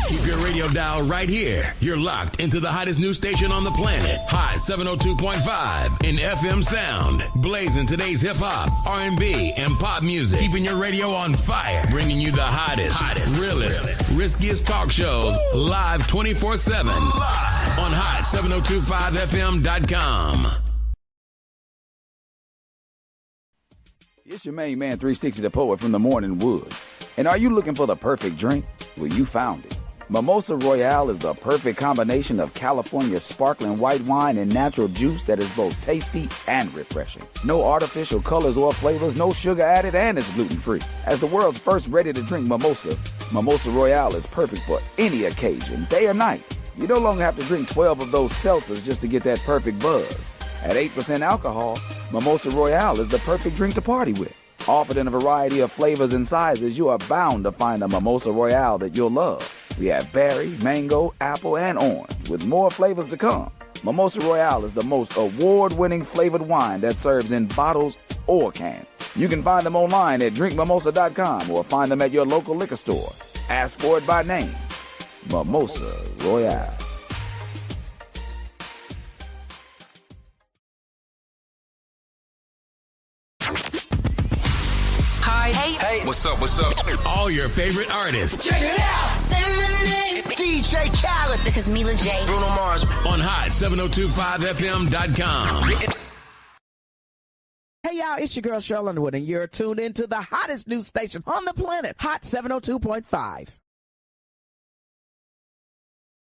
Keep your radio dial right here. You're locked into the hottest news station on the planet. Hot 702.5 in FM sound. Blazing today's hip-hop, R&B, and pop music. Keeping your radio on fire. Bringing you the hottest, realest, riskiest talk shows live 24/7 on hot7025fm.com. It's your main man, 360 the Poet from the Morning Wood. And are you looking for the perfect drink? Well, you found it. Mimosa Royale is the perfect combination of California sparkling white wine and natural juice that is both tasty and refreshing. No artificial colors or flavors, no sugar added, and it's gluten-free. As the world's first ready-to-drink mimosa, Mimosa Royale is perfect for any occasion, day or night. You no longer have to drink 12 of those seltzers just to get that perfect buzz. At 8% alcohol, Mimosa Royale is the perfect drink to party with. Offered in a variety of flavors and sizes, you are bound to find a Mimosa Royale that you'll love. We have berry, mango, apple, and orange, with more flavors to come. Mimosa Royale is the most award-winning flavored wine that serves in bottles or cans. You can find them online at drinkmimosa.com or find them at your local liquor store. Ask for it by name. Mimosa Royale. Hey, what's up? All your favorite artists. Check it out. Say my name. DJ Khaled. This is Mila J. Bruno Mars. On hot7025fm.com. Hey y'all, it's your girl Cheryl Underwood, and you're tuned into the hottest news station on the planet, Hot 702.5.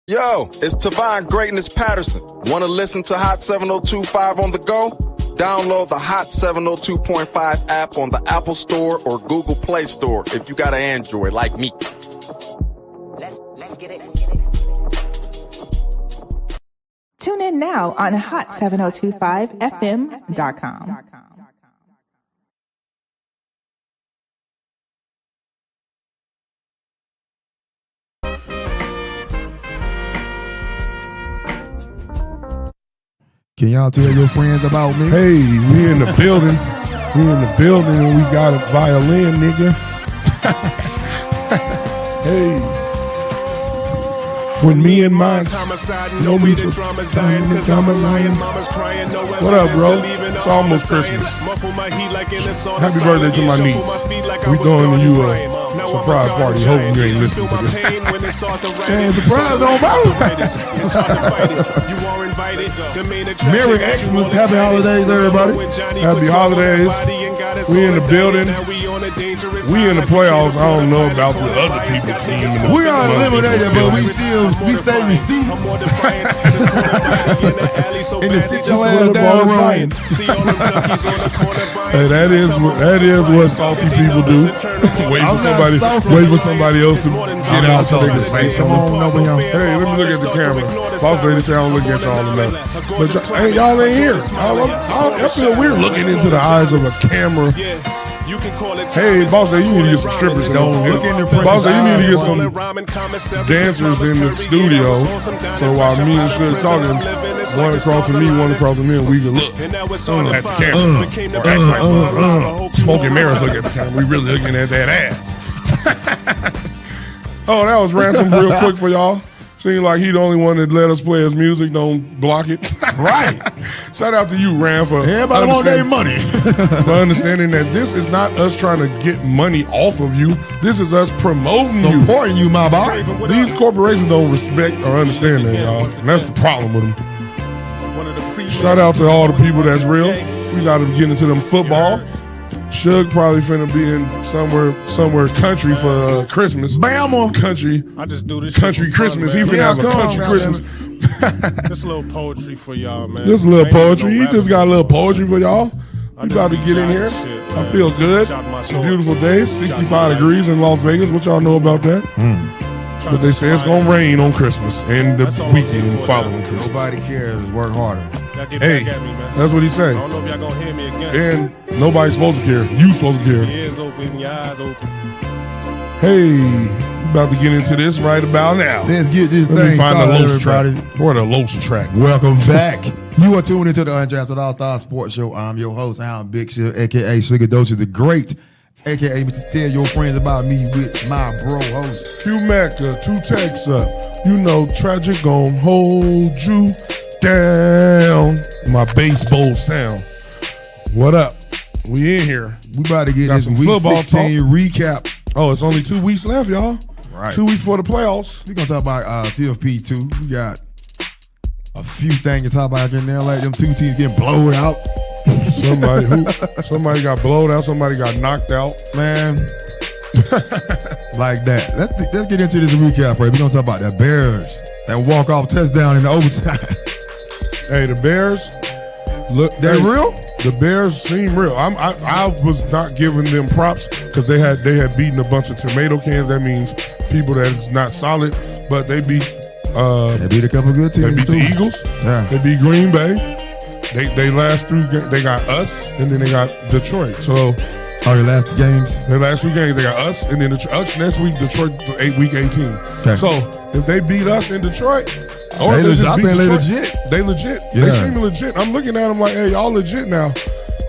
Yo, it's Tavon Greatness Patterson. Want to listen to Hot 702.5 on the go? Download the Hot 702.5 app on the Apple Store or Google Play Store if you got an Android like me. Let's get it. Tune in now on hot7025fm.com. Can y'all tell your friends about me? Hey, we in the building. And we got a violin, nigga. Hey. When me and mine know me for time cause I'm a lion. What up, bro? It's almost Christmas. Happy birthday to my niece. We throwing you a surprise party. Hoping you ain't listening to this. And surprise don't vote. Merry Xmas. Happy holidays, everybody. Happy holidays. We in the building. We in the playoffs. I don't know about the other people's team. We are eliminated, but we saving seats. In the situation down the road. Hey, that is what salty people do. Wait for somebody else to get out so they can say something. Hey, let me look at the camera. Boss lady say I don't look at y'all enough. But hey, y'all ain't here. I feel weird looking into the eyes of a camera. Hey, boss lady, you need to get some strippers. Boss lady, you need to get some dancers in the studio. So while me and Shug talking, one across from me, one across from me, and we can look at the camera. Smoking mirrors look at the camera. We really looking at that ass. Oh, that was Ransom real quick for y'all. Seems like he the only one that let us play his music, don't block it. Right. Shout out to you, Ram, for everybody want their money. For understanding that this is not us trying to get money off of you. This is us promoting you. Supporting you, my boy. These corporations don't respect or understand that, y'all. And that's the problem with them. Shout out to all the people that's real. We got to get into them football. Shug probably finna be in somewhere country for Christmas. Bama. Country. I just do this country Christmas. He finna have a country Christmas. Just a little poetry for y'all, man. Just a little poetry. He just got a little poetry for y'all. We about to get in here. I feel good. It's a beautiful day. 65 degrees in Las Vegas. What y'all know about that? But they say it's gonna rain on Christmas and the weekend following Christmas. Nobody cares. Work harder. Hey, that's what he say. I don't know if y'all gonna hear me again. And nobody's supposed to care. You supposed to care. Your ears open, your eyes open. Hey, we about to get into this right about now. Let's get this Let thing me find started, the Los track. everybody. Or the Los track. Welcome back. You are tuned into the Undrafted Allstarz Sports Show. I'm your host, I'm Big Shug, a.k.a. Sugar Doja the Great, a.k.a. Tell Your Friends About Me with my bro host. Q Mecca, 2 texts up. You know, tragic gon' hold you down. My baseball sound. What up? We in here. We about to get Got this some week football 16 recap. Oh, it's only 2 weeks left, y'all. Right. 2 weeks for the playoffs. We're going to talk about CFP 2. We got a few things to talk about in there, like them 2 teams getting blown out. Somebody got blowed out, somebody got knocked out. Man, like that. Let's get into this recap, right? We're going to talk about the Bears. That walk-off touchdown in the overtime. Hey, the Bears, look, they real? The Bears seem real. I was not giving them props because they had beaten a bunch of tomato cans. That means people that is not solid, but they beat. They beat a couple good teams. They beat the Eagles. Yeah. They beat Green Bay. They last 3. They got us, and then they got Detroit. So. Your last games? Their last 2 games, they got us, and then us next week, Detroit, week 18. Okay. So, if they beat us in Detroit, or they they just beat Detroit, legit. They legit. Yeah. They seem legit. I'm looking at them like, hey, y'all legit now.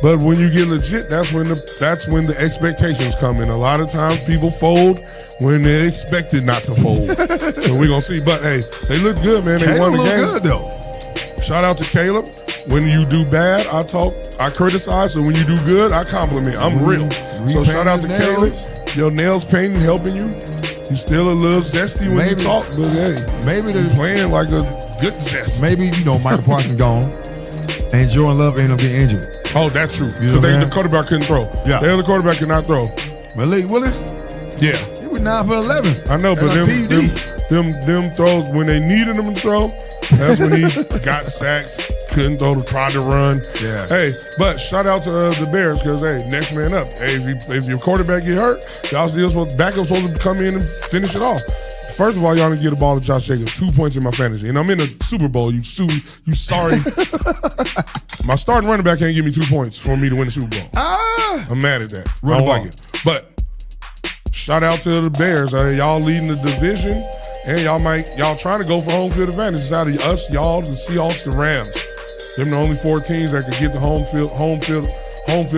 But when you get legit, that's when the expectations come in. A lot of times people fold when they're expected not to fold. So we're going to see. But, hey, they look good, man. They won the game. Good, though. Shout out to Caleb. When you do bad, I criticize. So when you do good, I compliment. I'm real. So shout out to Caleb. Your nails painting helping you. You still a little zesty when you talk, but hey, maybe they're playing like a good zest. Maybe Michael Parsons gone, and Jordan Love ended up getting injured. Oh, that's true. Because the quarterback couldn't throw. Yeah, the other quarterback could not throw. Malik Willis. Yeah, he was 9 for 11. I know, but them throws when they needed him to throw, that's when he got sacked. Couldn't throw, tried to run. Yeah. Hey, but shout out to the Bears because, hey, next man up. Hey, if your quarterback get hurt, y'all still backup supposed to come in and finish it off. First of all, y'all didn't get a ball to Josh Jacobs. 2 points in my fantasy. And I'm in a Super Bowl. You sorry. My starting running back can't give me 2 points for me to win the Super Bowl. I'm mad at that. I don't like it. But shout out to the Bears. Y'all leading the division. And y'all trying to go for home field advantage. It's out of us, y'all, the Seahawks, the Rams. Them the only 4 teams that could get the home field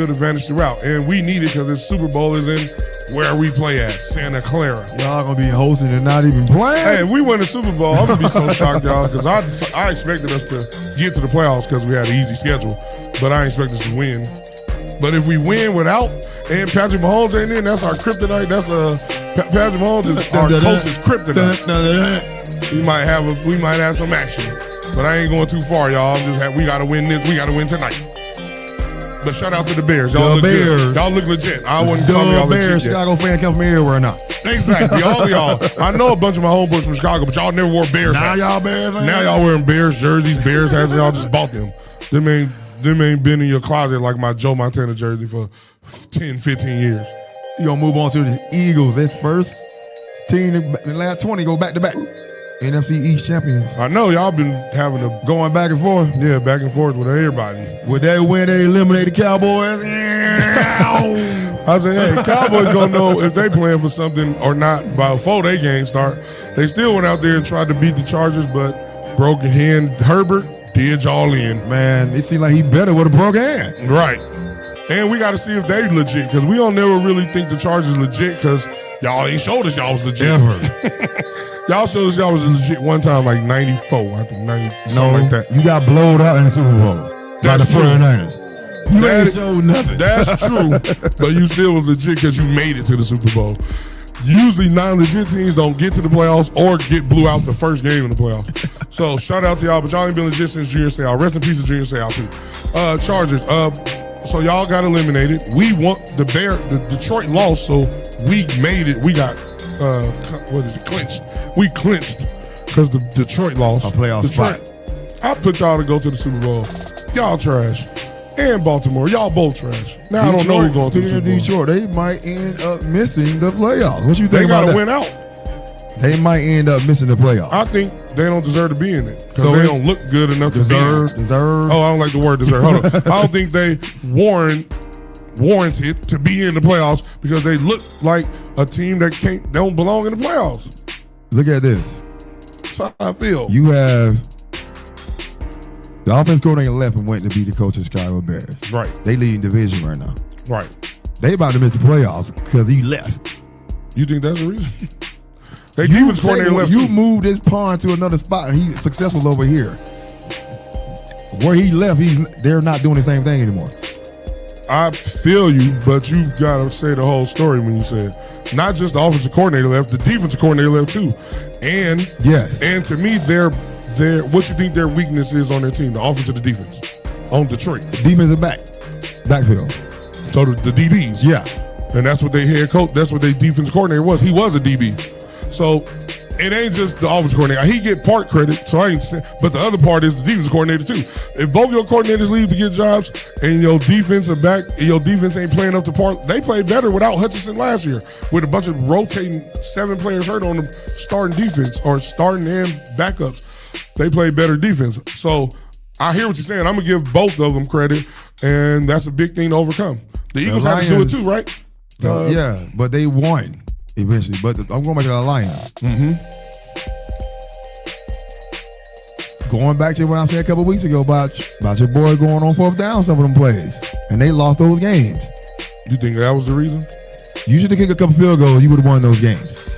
advantage throughout. And we need it because this Super Bowl is in where we play at, Santa Clara. Y'all gonna be hosting and not even playing. Hey, if we win the Super Bowl, I'm gonna be so shocked, y'all, because I expected us to get to the playoffs because we had an easy schedule, but I expect us to win. But if we win without, and Patrick Mahomes ain't in, that's our kryptonite. That's Patrick Mahomes is our coach's kryptonite. We might have some action. But I ain't going too far, y'all. We gotta win this. We gotta win tonight. But shout out to the Bears. Y'all look good. Y'all look legit. I wouldn't call y'all legit. Chicago fan come from everywhere now. Exactly. All y'all. I know a bunch of my homeboys from Chicago, but y'all never wore Bears hats. Now y'all Bears fans? Now y'all wearing Bears jerseys, Bears hats, and y'all just bought them. Them ain't been in your closet like my Joe Montana jersey for 10, 15 years. You gonna move on to the Eagles. This first team in the last 20 go back to back. NFC East champions. I know y'all been having going back and forth. Yeah, back and forth with everybody. Would they win? They eliminate the Cowboys. I said, hey, Cowboys gonna know if they playing for something or not before they game start. They still went out there and tried to beat the Chargers, but broken hand Herbert did y'all in. Man, it seemed like he better with a broken hand. Right. And we got to see if they legit, because we don't never really think the Chargers legit, because y'all ain't showed us y'all was legit. Ever. Y'all showed us y'all was legit one time, like 94, I think, 90, something like that. You got blowed out in the Super Bowl. That's by the 49ers. You ain't showed nothing. That's true, but you still was legit because you made it to the Super Bowl. Usually non-legit teams don't get to the playoffs or get blew out the first game in the playoffs. So shout out to y'all, but y'all ain't been legit since Junior Seau. Rest in peace to Junior Seau too. Chargers, so y'all got eliminated. We want the Detroit lost, so we made it. We got clinched. We clinched because the Detroit lost. A playoff spot. I put y'all to go to the Super Bowl. Y'all trash. And Baltimore, y'all both trash. Now Detroit, I don't know who's going to the Super Bowl. Detroit, they might end up missing the playoffs. What you think they about that? They got to win out. They might end up missing the playoffs. I think they don't deserve to be in it because they don't look good enough to be in it. Deserve. Oh, I don't like the word deserve. Hold on. I don't think they warranted to be in the playoffs because they look like a team that don't belong in the playoffs. Look at this. That's how I feel. You have the offense coordinator left and went to be the coach of Chicago Bears. Right. They lead division right now. Right. They about to miss the playoffs because he left. You think that's the reason? They defense coordinator left. You moved this pawn to another spot, and he's successful over here. Where he left, they're not doing the same thing anymore. I feel you, but you gotta say the whole story when you say it. Not just the offensive coordinator left, the defensive coordinator left too. And and to me, they're what you think their weakness is on their team, the offense or the defense on Detroit. Defensive backfield. So the DBs, and that's what they head coach. That's what their defense coordinator was. He was a DB. So it ain't just the offensive coordinator. He get part credit, so I ain't saying, but the other part is the defense coordinator too. If both your coordinators leave to get jobs and your defense are back and your defense ain't playing up to par, they played better without Hutchinson last year with a bunch of rotating 7 players hurt on the starting defense or starting and backups. They played better defense. So I hear what you're saying. I'm going to give both of them credit, and that's a big thing to overcome. The Eagles have to do it too, right? Yeah, but they won eventually. But I'm going back to the Lions. Going back to what I said a couple weeks ago about your boy going on 4th down some of them plays, and they lost those games. You think that was the reason? You should have kicked a couple field goals. You would have won those games.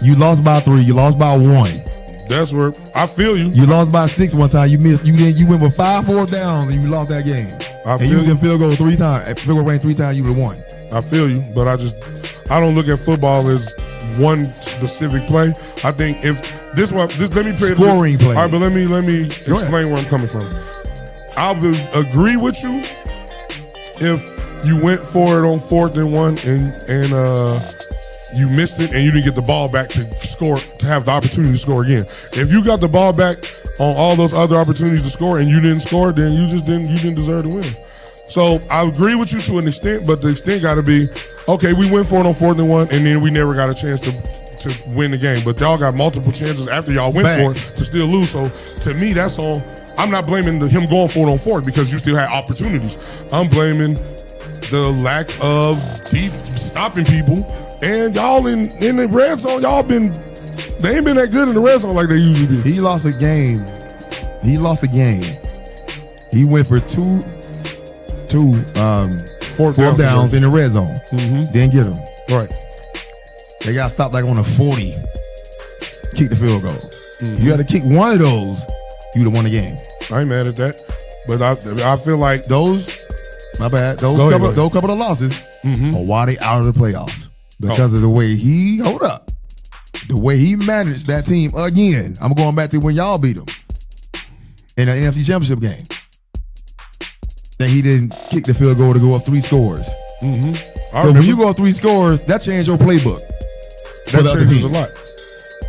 You lost by 3. You lost by 1. That's where I feel you. You lost by 6 one time. You missed. You went with 5 4th downs and you lost that game. And you can field goal 3 times. Field goal range 3 times. You would have won. I feel you, but I don't look at football as one specific play. I think if let me play scoring play. All right, but let me explain where I'm coming from. I would agree with you if you went for it on 4th and 1 and you missed it and you didn't get the ball back to score, to have the opportunity to score again. If you got the ball back on all those other opportunities to score and you didn't score, then you didn't deserve to win. So I agree with you to an extent, but the extent got to be, okay, we went for it on 4th and 1 and then we never got a chance to win the game. But y'all got multiple chances after y'all went for it to still lose. So to me, that's on. I'm not blaming him going for it on 4th because you still had opportunities. I'm blaming the lack of stopping people. And y'all in the red zone, they ain't been that good in the red zone like they usually be. He lost a game. He went for two 4th downs in the red zone. Didn't get them. Right. They got stopped like on a 40. Kick the field goal. You had to kick one of those, you would have won the game. I ain't mad at that. But I feel like those couple of losses are why they out of the playoffs. Because of the way the way he managed that team again. I'm going back to when y'all beat him in the NFC Championship game. Then he didn't kick the field goal to go up 3 scores. So when you go up 3 scores, that changed your playbook. That changes a lot.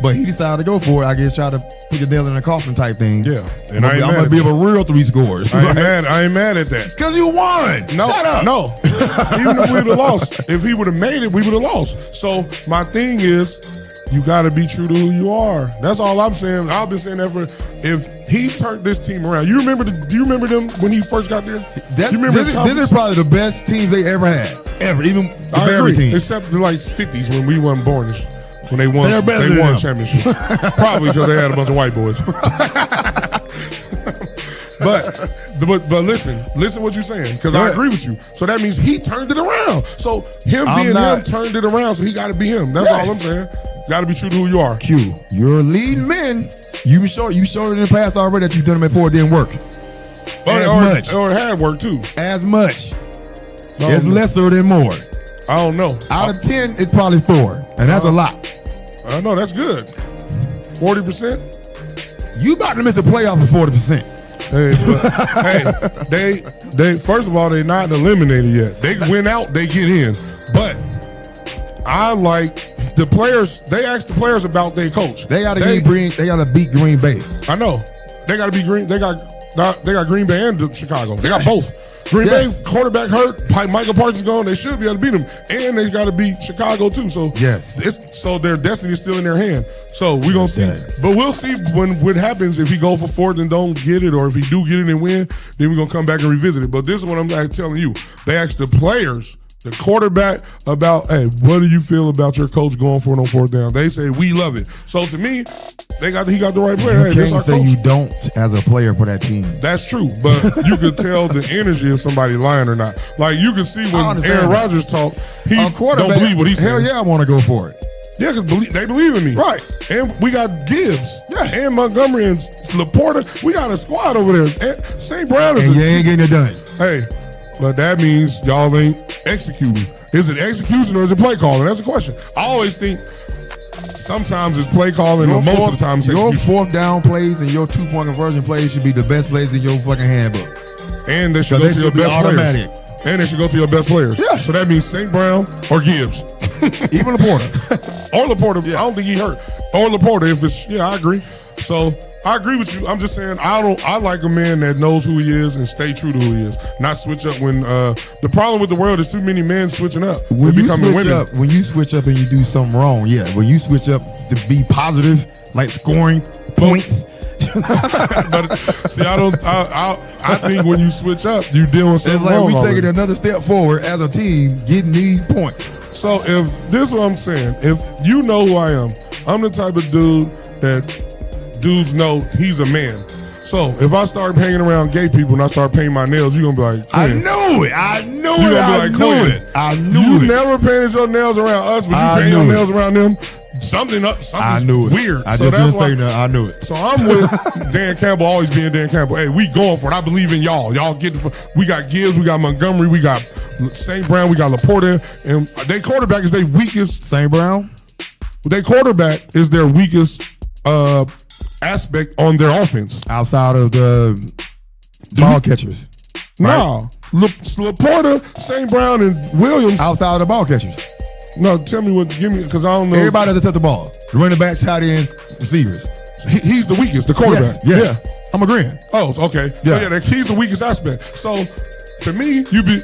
But he decided to go for it. I guess try to put the nail in the coffin type thing. Yeah, and I'm gonna be a real 3 scores. I ain't mad at that. Because you won. No, shut up. No. Even if we would have lost, if he would have made it, we would have lost. So my thing is, you got to be true to who you are. That's all I'm saying. I've been saying that for. If he turned this team around, do you remember them when he first got there? This is probably the best teams they ever had, even the Barry team, except the 50s when we wasn't born. When they won championship. Probably because they had a bunch of white boys. But listen what you're saying, because I agree with you. So that means he turned it around. So him turned it around, so he got to be him. That's all I'm saying. Got to be true to who you are. Q, you're leading men. You showed in the past already that you've done it before it didn't work. Or it had worked too. As much. It's lesser than more. I don't know. Out of 10, it's probably 4. And that's a lot. I know, that's good. 40%? You about to miss the playoff for 40%. They first of all, they're not eliminated yet. They win out, they get in. But I like the players. They asked the players about their coach. They got to beat Green Bay. I know. They got to beat Green. They got Green Bay and Chicago. They got both. Green Bay quarterback hurt. Michael Parsons gone. They should be able to beat them, and they got to beat Chicago too. So so their destiny is still in their hand. So we're gonna see, but we'll see what happens if he go for 4th and don't get it, or if he do get it and win. Then we're gonna come back and revisit it. But this is what I'm telling you. They asked the players the quarterback about, hey, what do you feel about your coach going for it on fourth down? They say we love it. So to me, he got the right player. You can't say you don't as a player for that team. That's true, but you could tell the energy of somebody lying or not. Like you can see when Aaron Rodgers talked, he don't believe what he said. Hell yeah, I want to go for it. Yeah, because they believe in me. Right. And we got Gibbs. Yeah. And Montgomery and Laporta. We got a squad over there. And St. Brown is and you ain't getting it done. Hey, but that means y'all ain't executing. Is it execution or is it play calling? That's the question. I always think sometimes it's play calling, and most of the time it's execution. Your fourth down plays and your 2-point conversion plays should be the best plays in your fucking handbook. And they should go to your best automatic. players. And they should go to your best players. Yeah. So that means St. Brown or Gibbs. Even Laporta. Or Laporta. Yeah. I don't think he hurt. Or Laporta if it's, I agree. So I agree with you. I'm just saying I like a man that knows who he is and stay true to who he is. Not switch up when the problem with the world is too many men switching up. When you switch up and you do something wrong, yeah. When you switch up to be positive, like scoring points. But see, I think when you switch up, you doing something it's like wrong. We already. taking another step forward as a team, getting these points. So if this is what I'm saying, if you know who I am, I'm the type of dude that dudes know he's a man. So if I start hanging around gay people and I start painting my nails, you're gonna be like, Quinn. I knew it. You never painted your nails around us, but you paint your nails around them. Something's weird. I just didn't say that. I knew it. So I'm with Dan Campbell, always being Dan Campbell. Hey, we going for it. I believe in y'all. Y'all get it. We got Gibbs, we got Montgomery, we got St. Brown, we got Laporta, and their quarterback is their weakest. St. Brown? Their quarterback is their weakest aspect on their offense. Outside of the ball catchers. No. Laporta, St. Brown, and Williams. Outside of the ball catchers. No, tell me because I don't know. Everybody doesn't touch the ball. The running backs, tight ends, receivers. He's the weakest, the quarterback. Yes. Yeah. I'm agreeing. Oh, okay. Yeah. So he's the weakest aspect. So to me, he'd be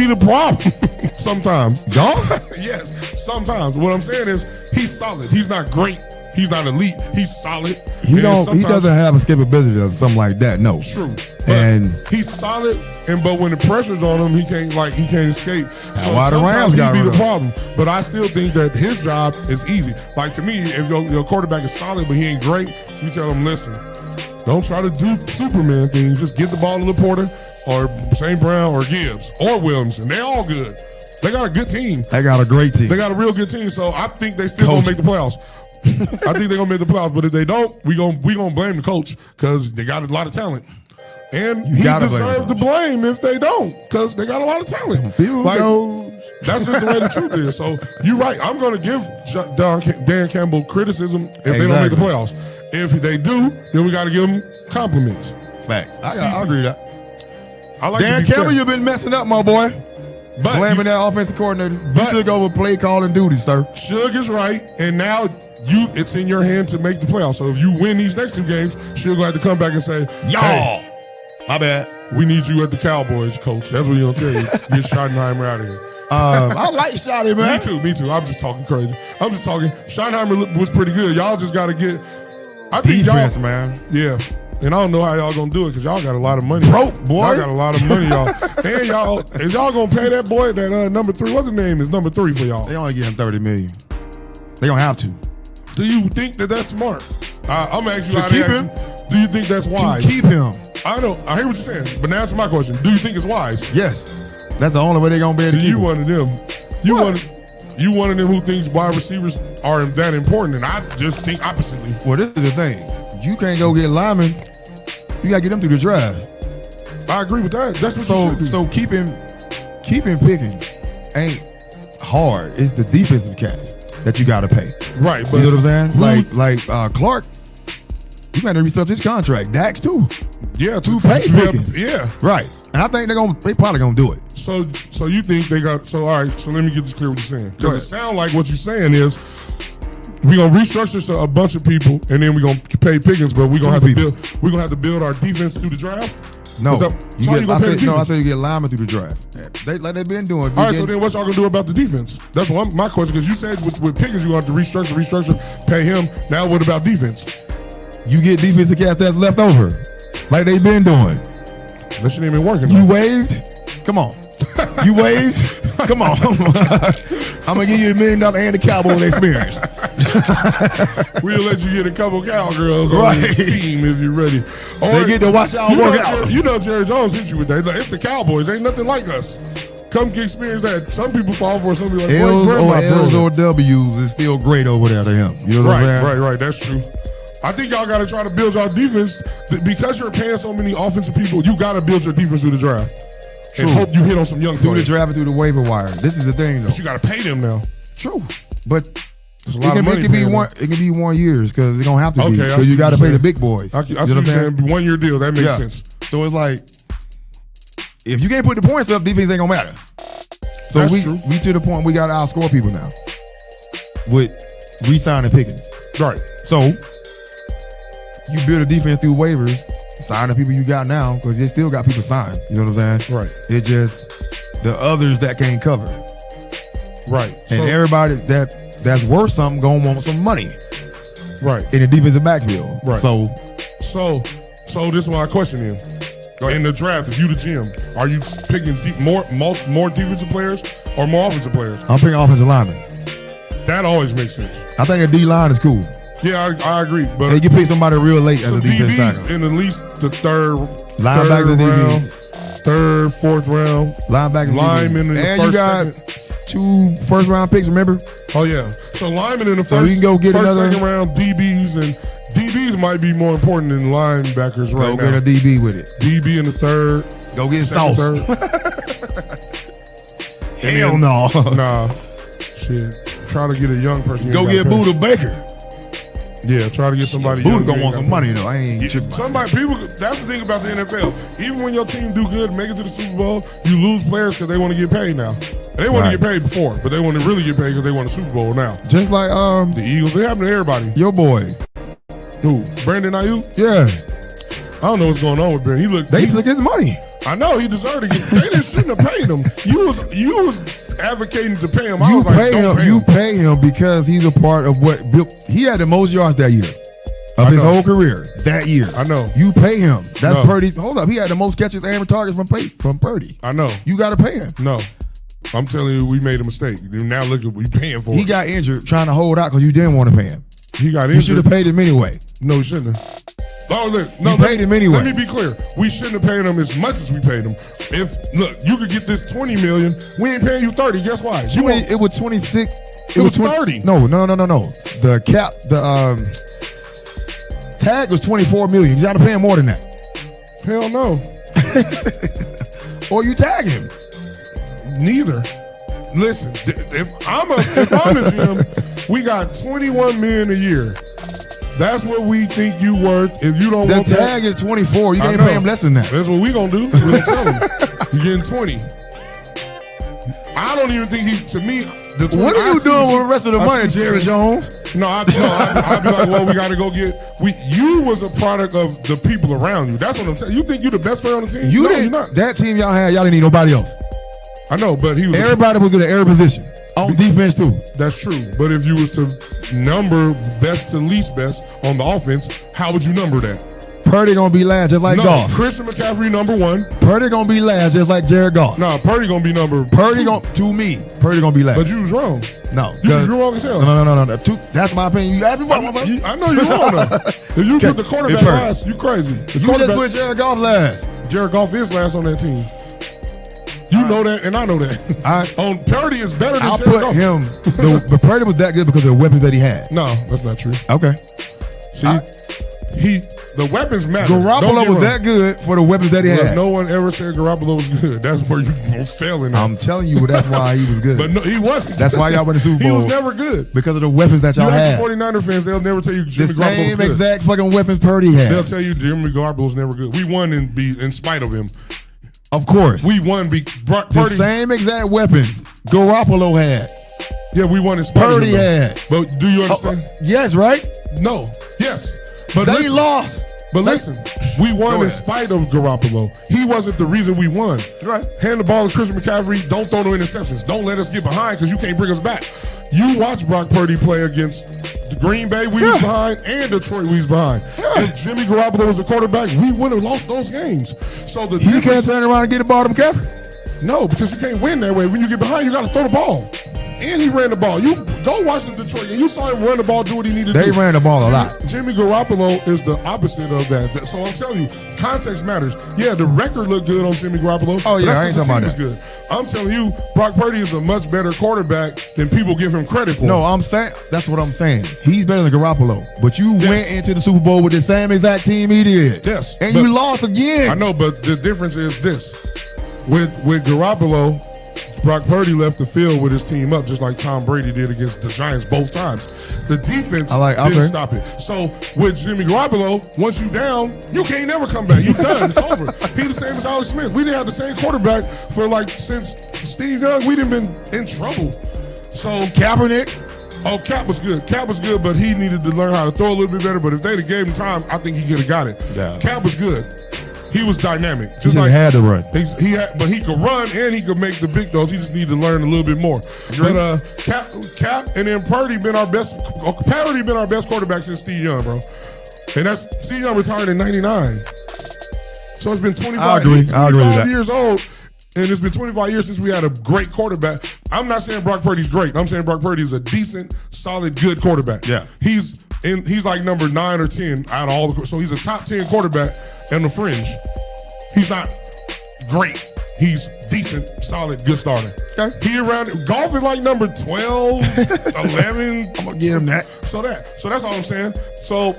the problem sometimes. Y'all? Yes, sometimes. What I'm saying is he's solid. He's not great. He's not elite. He's solid. He doesn't have a escapability of something like that. No. True. And he's solid. But when the pressure's on him, he can't escape. So why the Rams he'd be the problem. But I still think that his job is easy. Like to me, if your quarterback is solid but he ain't great, you tell him, listen, don't try to do Superman things. Just get the ball to Laporta or St. Brown or Gibbs or Williamson. They're all good. They got a good team. They got a great team. They got a real good team. So I think they still gonna make the playoffs. I think they're gonna make the playoffs. But if they don't, we gonna blame the coach because they got a lot of talent. And he deserves the blame if they don't, because they got a lot of talent. That's just the way the truth is. So you're right. I'm going to give Dan Campbell criticism if they don't make the playoffs. If they do, then we got to give them compliments. Facts. I agree with that. I like Dan Campbell, you've been messing up, my boy. But blaming that offensive coordinator. You should go with play calling duty, sir. Suge is right, and now it's in your hand to make the playoffs. So if you win these next two games, Suge will have to come back and say, y'all. Hey, my bad. We need you at the Cowboys, coach. That's what he's going to tell you. Get Schottenheimer out of here. I like Schotty, man. Me too. I'm just talking crazy. I'm just talking. Schottenheimer was pretty good. Y'all just got to get. I think defense, man. Yeah. And I don't know how y'all going to do it because y'all got a lot of money. Broke, boy. Y'all got a lot of money, y'all. And is y'all going to pay that boy that number 3? What's his name? Is number 3 for y'all? They only give him $30 million. They don't have to. Do you think that's smart? I'm going to ask you to keep him. Do you think that's wise? To keep him. I know. I hear what you're saying, but now answer my question. Do you think it's wise? Yes. That's the only way they're going to be able to keep him. You one of them. You one of them who thinks wide receivers are that important, and I just think oppositely. Well, this is the thing. You can't go get linemen. You got to get them through the draft. I agree with that. That's what you should do. So keeping Pickens ain't hard. It's the defensive cats that you got to pay. Right. But you know what I'm saying? Like Clark, you got to restructure his contract. Dax too. Yeah, to pay Pickens. Yeah. Right. And I think they probably gonna do it. So you think they got all right, so let me get this clear what you're saying. Because it sounds like what you're saying is we're gonna restructure a bunch of people and then we're gonna pay Pickens, but we're gonna have to build our defense through the draft. No. I said you get linemen through the draft. They've been doing. All right, so then what y'all gonna do about the defense? That's my question, because you said with Pickens you're gonna have to restructure, pay him. Now what about defense? You get defensive cats that's left over, like they've been doing. That shouldn't even working. You waived? Come on. You waved? Come on. I'm going to give you $1 million and the Cowboys experience. We'll let you get a couple cowgirls on your team if you're ready. Or, they get to watch y'all work out. You know Jerry Jones hit you with that. Like, it's the Cowboys. Ain't nothing like us. Come experience that. Some people fall for it. Some people like, L's or W's is still great over there to him. You know what I'm saying? Right. That's true. I think y'all got to try to build y'all defense. Because you're paying so many offensive people, you got to build your defense through the draft. True. And hope you hit on some young players. Through the draft and through the waiver wire. This is the thing, though. But you got to pay them now. True. But it can be 1 year because it don't have to be. Because you got to pay the big boys. I see what you're saying. 1 year deal. That makes sense. So it's like, if you can't put the points up, defense ain't going to matter. So we to the point we got to outscore people now with re-signing Pickens. Right. So you build a defense through waivers, sign the people you got now because you still got people signed. You know what I'm saying? Right. It just the others that can't cover. Right. And everybody that's worth something gonna want some money. Right. In the defensive backfield. Right. So this is my question then. In the draft, if you the GM, are you picking more defensive players or more offensive players? I'm picking offensive linemen. That always makes sense. I think the D line is cool. Yeah, I agree. But they can pick somebody real late as a defensive tackle. In at least the third linebackers, round, third, fourth round, linebackers, linemen in the and first, you got 2 first-round picks. Remember? Oh yeah. So linemen in the so we can go get another second round, DBs, and DBs might be more important than linebackers right now. Go get a DB with it. DB in the third. Go get Sauce. Hell no. Nah. Shit. Try to get a young person. Go get Buda Baker. Yeah, try to get somebody. Buda gonna want some money though. I ain't tripping. People. That's the thing about the NFL. Even when your team do good, make it to the Super Bowl, you lose players because they want to get paid now. They want to get paid before, but they want to really get paid because they want a Super Bowl now. Just like the Eagles, they happen to everybody. Your boy, who? Brandon Ayuk? Yeah. I don't know what's going on with Brandon. They took his money. I know he deserved to get. They shouldn't have paid him. You was advocating to pay him. You pay him because he's a part of what built. He had the most yards that year of his whole career. That year, I know. You pay him. That's Purdy. Hold up, he had the most catches and targets from Purdy. I know. You got to pay him. No, I'm telling you, we made a mistake. Now look at what we paying for. He got injured trying to hold out because you didn't want to pay him. He got injured. You should have paid him anyway. No, you shouldn't have. Oh, look. No, you paid him anyway. Let me be clear. We shouldn't have paid him as much as we paid him. If, look, you could get this $20 million. We ain't paying you 30. Guess why? It was 26. It was 30. No. The cap, tag was $24 million. You got to pay him more than that. Hell no. Or you tag him. Neither. Listen, if I'm the GM, we got $21 million a year. That's what we think you worth. If you don't want the tag is 24. You can't pay him less than that. That's what we gonna do. We're gonna tell him you're getting 20. I don't even think to me. What are you doing with the rest of the money, Jerry Jones? No, I'd be like, well, we gotta go get. You was a product of the people around you. That's what I'm saying. You think you the best player on the team? You're not. That team y'all had, y'all didn't need nobody else. I know, but he was. Everybody was good at every position. On defense too. That's true. But if you was to number best to least best on the offense, how would you number that? Purdy gonna be last just like Goff. Christian McCaffrey number 1. Purdy gonna be last just like Jared Goff. No, Purdy gonna be number. Purdy gonna be last. But you was wrong. No, you wrong as hell. No. That's my opinion. You asked me what I know you're wrong. If you put the quarterback last, you crazy. You just put Jared Goff last. Jared Goff is last on that team. You know that, and I know that. On Purdy is better than Jared Goff. I'll put him. But Purdy was that good because of the weapons that he had. No, that's not true. Okay. See, the weapons matter. Garoppolo was that good for the weapons that he had. No one ever said Garoppolo was good. That's where you failing. I'm telling you, that's why he was good. But no, he wasn't. That's why y'all won the Super Bowl. He was never good because of the weapons that y'all had. 49er fans, they'll never tell you Jimmy the Garoppolo was same good. exact fucking weapons Purdy had. They'll tell you Jimmy Garoppolo was never good. We won in spite of him. Of course. We won. Purdy. The same exact weapons Garoppolo had. Yeah, we won in spite of him. Purdy had. But do you understand? Yes, right? No. Yes. But they lost. But listen, we won in spite of Garoppolo. He wasn't the reason we won. Right. Hand the ball to Christian McCaffrey. Don't throw no interceptions. Don't let us get behind because you can't bring us back. You watch Brock Purdy play against Green Bay, we was behind, and Detroit, we was behind. Yeah. If Jimmy Garoppolo was the quarterback, we would have lost those games. So he can't turn around and get the ball to McCaffrey. No, because you can't win that way. When you get behind, you got to throw the ball. And he ran the ball. You go watch the Detroit, and you saw him run the ball, do what he needed to do. They ran the ball a lot. Jimmy Garoppolo is the opposite of that. So I'm telling you, context matters. Yeah, the record looked good on Jimmy Garoppolo. Oh, yeah, I ain't talking about that. Good. I'm telling you, Brock Purdy is a much better quarterback than people give him credit for. No, I'm saying, that's what I'm saying. He's better than Garoppolo. But you went into the Super Bowl with the same exact team he did. Yes. And you lost again. I know, but the difference is this. With Garoppolo, Brock Purdy left the field with his team up, just like Tom Brady did against the Giants both times. The defense didn't stop it. So with Jimmy Garoppolo, once you down, you can't never come back. You done. It's over. He the same as Alex Smith. We didn't have the same quarterback for since Steve Young. We didn't been in trouble. So Kaepernick. Oh, Cap was good. Cap was good, but he needed to learn how to throw a little bit better. But if they'd have gave him time, I think he could have got it. Yeah. Cap was good. He was dynamic. Just he had to run. But he could run and he could make the big throws. He just needed to learn a little bit more. But Cap and then Purdy been our best. Purdy been our best quarterback since Steve Young, bro. And that's Steve Young retired in '99. So it's been 25. I agree with that. Years old, and it's been 25 years since we had a great quarterback. I'm not saying Brock Purdy's great. I'm saying Brock Purdy is a decent, solid, good quarterback. Yeah, he's like number 9 or 10 out of all the. So he's a top 10 quarterback. And the fringe. He's not great. He's decent, solid, good starter. Okay. He around golf is like number 12, 11. I'm gonna give him that. So that's all I'm saying. So,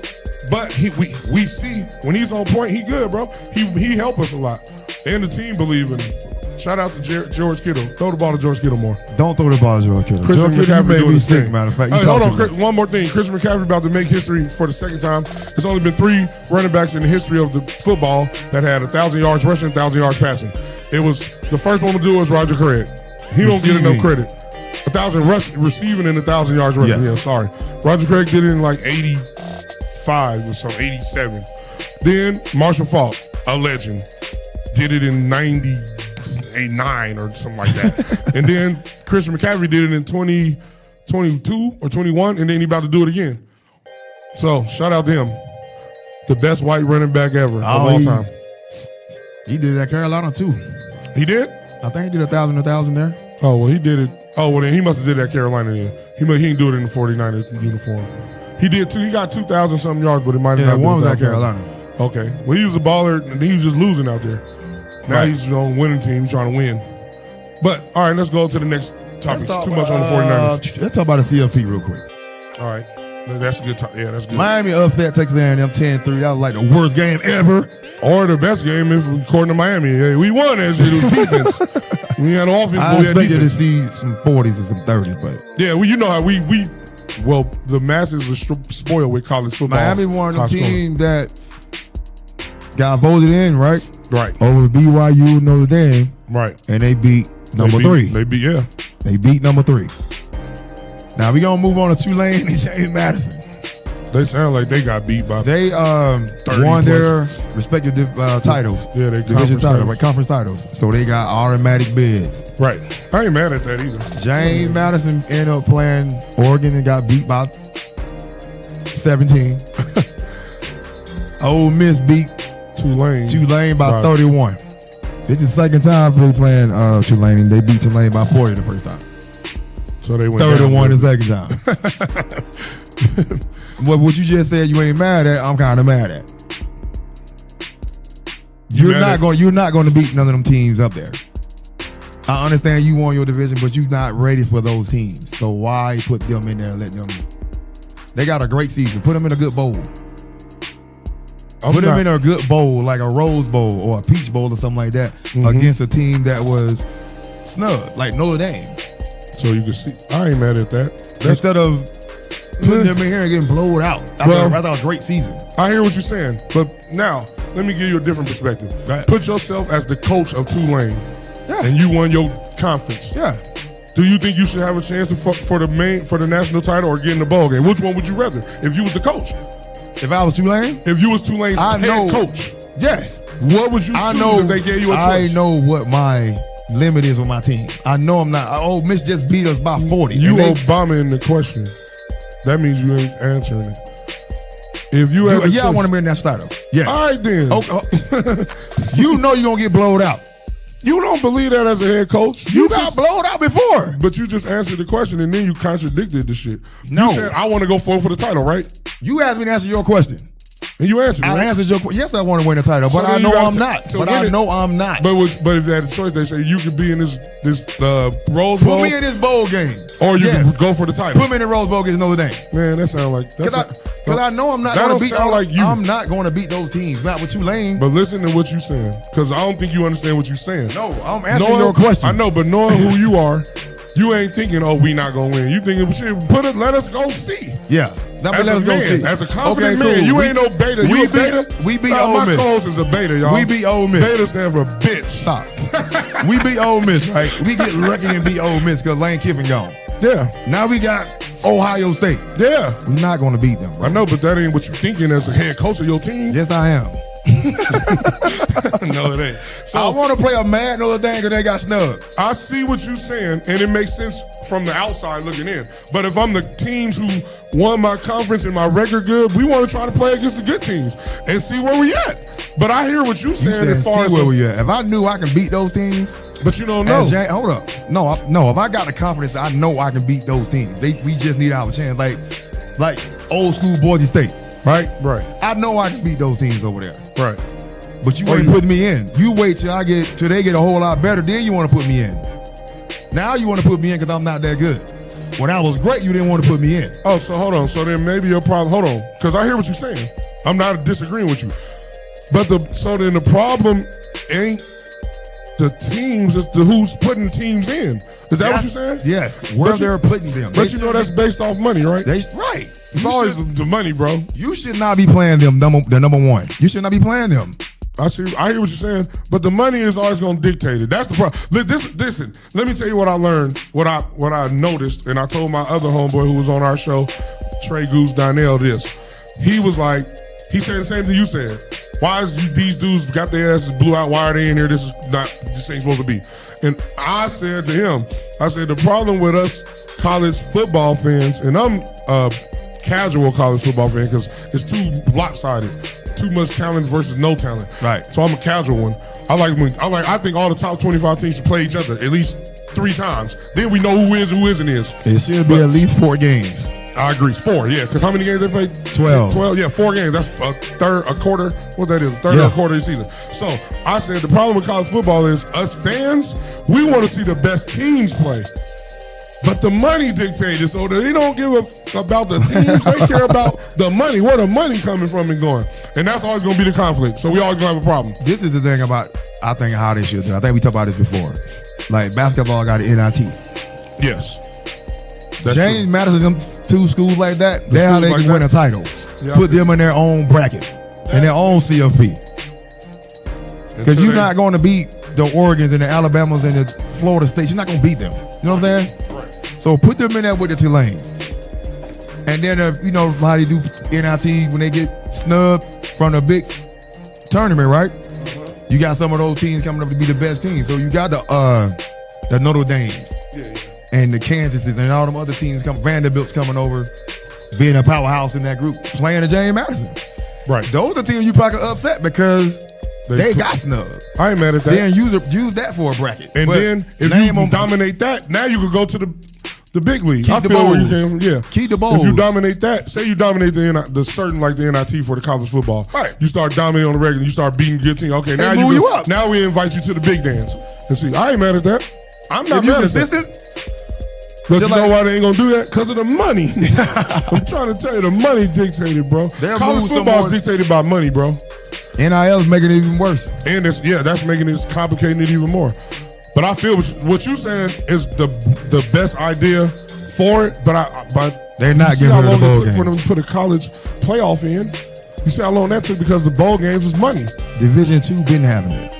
but we see when he's on point, he good, bro. He help us a lot. And the team believe in him. Shout out to George Kittle. Throw the ball to George Kittle more. Don't throw the ball to George Kittle. Christian McCaffrey doing his thing. Matter of fact. Hey, hold on. One more thing. Christian McCaffrey about to make history for the second time. There's only been 3 running backs in the history of the football that had 1,000 yards rushing, 1,000 yards passing. It was the first one to do was Roger Craig. He don't get enough credit. 1,000 receiving and 1,000 yards rushing. Yeah, sorry. Roger Craig did it in like 85 or so, 87. Then Marshall Faulk, a legend, did it in 99 or something like that. And then Christian McCaffrey did it in 2022 or 21, and then he about to do it again. So shout out to him. The best white running back ever of all time. He did that Carolina too. He did? I think he did 1,000 there. Oh, well, he did it. Oh, well, then he must have did that Carolina then. He didn't do it in the 49ers uniform. He did too. He got 2,000 something yards, but it might have not been. One was at Carolina. Okay. Well, he was a baller, and he was just losing out there. Now he's on winning team. He's trying to win. But, all right, let's go to the next topic. Too much on the 49ers. Let's talk about the CFP real quick. All right. That's a good time. Yeah, that's good. Miami upset Texas A&M 10-3. That was like the worst game ever. Or the best game, if according to Miami. Hey, we won as it was defense. We had offense, I expected to see some 40s and some 30s, but yeah, well, you know how well, the masses are spoiled with college football. Miami won the team that got voted in, right? Right. Over BYU, Notre Dame. Right. And they beat number 3. They beat number 3. Now we gonna move on to Tulane and James Madison. They sound like they got beat by. They won their respective titles. Yeah, they division titles, like conference titles. So they got automatic bids. Right. I ain't mad at that either. James Madison ended up playing Oregon and got beat by 17. Ole Miss beat Tulane by 31. It's the second time they playing Tulane, and they beat Tulane by 40 the first time. So they went 31 the second time. What you just said you ain't mad at, I'm kind of mad at. You're not going to beat none of them teams up there. I understand you won your division, but you're not ready for those teams. So why put them in there and let them? They got a great season. Put them in a good bowl. Put them in a good bowl, like a Rose Bowl or a Peach Bowl or something like that, against a team that was snug, like Notre Dame. So you can see, I ain't mad at that. Instead of putting them in here and getting blowed out. I thought a great season. I hear what you're saying, but now let me give you a different perspective. Right. Put yourself as the coach of Tulane, and you won your conference. Yeah. Do you think you should have a chance for the national title or get in the bowl game? Which one would you rather? If you was the coach, if I was Tulane, if you was Tulane's head coach, yes. What would you choose if they gave you a choice? I know what my limit is with my team. I know I'm not. Ole Miss just beat us by 40. You Obama in the question. That means you ain't answering it. If you have I want to be in that title. Yeah. All right then. Okay. You know you're gonna get blowed out. You don't believe that as a head coach. You got blown out before. But you just answered the question and then you contradicted the shit. No. You said, I want to go for the title, right? You asked me to answer your question. And you answered, right? I answered your question. Yes, I want to win the title, but I know I'm not. But I know I'm not. But if they had a choice, they say you could be in this Rose Bowl. Put me in this bowl game. Or you can go for the title. Put me in the Rose Bowl against Notre Dame. Man, that sounds like... Because I know I'm not going to beat I'm not going to beat those teams. Not with Tulane. But listen to what you're saying. Because I don't think you understand what you're saying. No, I'm answering your question. I know, but knowing who you are, you ain't thinking, oh, we not going to win. You thinking, shit, let us go see. Yeah. Let us go see. As a confident man, cool. You ain't no beta. You a beta? We beat Ole Miss. My co-host is a beta, y'all. We beat Ole Miss. Beta stand for bitch. Stop. We beat Ole Miss, right? We get lucky and beat Ole Miss because Lane Kiffin gone. Yeah. Now we got Ohio State. Yeah. We're not going to beat them, bro. I know, but that ain't what you're thinking as a head coach of your team. Yes, I am. No, it ain't. So I want to play a mad Notre Dame because they got snubbed. I see what you're saying, and it makes sense from the outside looking in. But if I'm the teams who won my conference and my record good, we want to try to play against the good teams and see where we at. But I hear what you're saying as far as where we at. If I knew I can beat those teams, but you don't know. Hold up. No. If I got the confidence, I know I can beat those teams. We just need our chance, like old school Boise State. Right? I know I can beat those teams over there. Right. But you ain't putting me in. You wait till they get a whole lot better, then you want to put me in. Now you want to put me in because I'm not that good. When I was great, you didn't want to put me in. Oh, so hold on. So then maybe your problem, hold on, because I hear what you're saying. I'm not disagreeing with you. But so then the problem ain't the teams, it's who's putting teams in. Is that what you're saying? Yes. Where they're putting them. But you know that's based off money, right? Right. It's always the money, bro. You should not be playing them the number one. You should not be playing them. I hear what you're saying, but the money is always going to dictate it. That's the problem. Listen, let me tell you what I learned, what I noticed, and I told my other homeboy who was on our show, Trey Goose Donnell, this. He was like, he said the same thing you said. Why is these dudes got their asses blew out? Why are they in here? This ain't supposed to be. And I said to him, the problem with us college football fans, and I'm casual college football fan because it's too lopsided, too much talent versus no talent. Right. So I'm a casual one. I think all the top 25 teams should play each other at least 3 times. Then we know who is and who isn't is. It should be at least 4 games. I agree. 4, yeah. Because how many games they play? 12. 12, yeah, 4 games. That's a quarter. What that is? Third or a quarter of the season. So I said the problem with college football is us fans, we want to see the best teams play. But the money dictated, so they don't give about the teams. They care about the money, where the money coming from and going. And that's always going to be the conflict. So we always going to have a problem. This is the thing about, I think, how they should do. I think we talked about this before. Like, basketball got an NIT. Yes. James Madison, them 2 schools like that, that's how they can win a title. Yeah, put them in their own bracket, in their own CFP. Because you're not going to beat the Oregons and the Alabamas and the Florida States. You're not going to beat them. You know what I'm saying? So put them in there with the Tulanes. And then, you know how they do NIT when they get snubbed from the big tournament, right? You got some of those teams coming up to be the best teams. So you got the Notre Dames and the Kansases and all them other teams, Vanderbilt's coming over, being a powerhouse in that group, playing the James Madison. Right. Those are teams you probably upset because they got snubbed. I ain't mad at that. Then use that for a bracket. And then if you dominate that, now you could go to the big league. Keep the bowls. Keep the bowls. If you dominate that, say you dominate the NIT for the college football. Right. You start dominating on the regular, you start beating good teams. Okay, now you up. Now we invite you to the big dance. And see, I ain't mad at that. I'm not mad at that. But you know why they ain't gonna do that? Because of the money. I'm trying to tell you, the money dictated, bro. College football is dictated by money, bro. NIL is making it even worse. And that's making it complicating it even more. But I feel what you're saying is the best idea for it. But they're not giving it the bowl games. For them to put a college playoff in. You see how long that took because the bowl games was money. Division II been having it.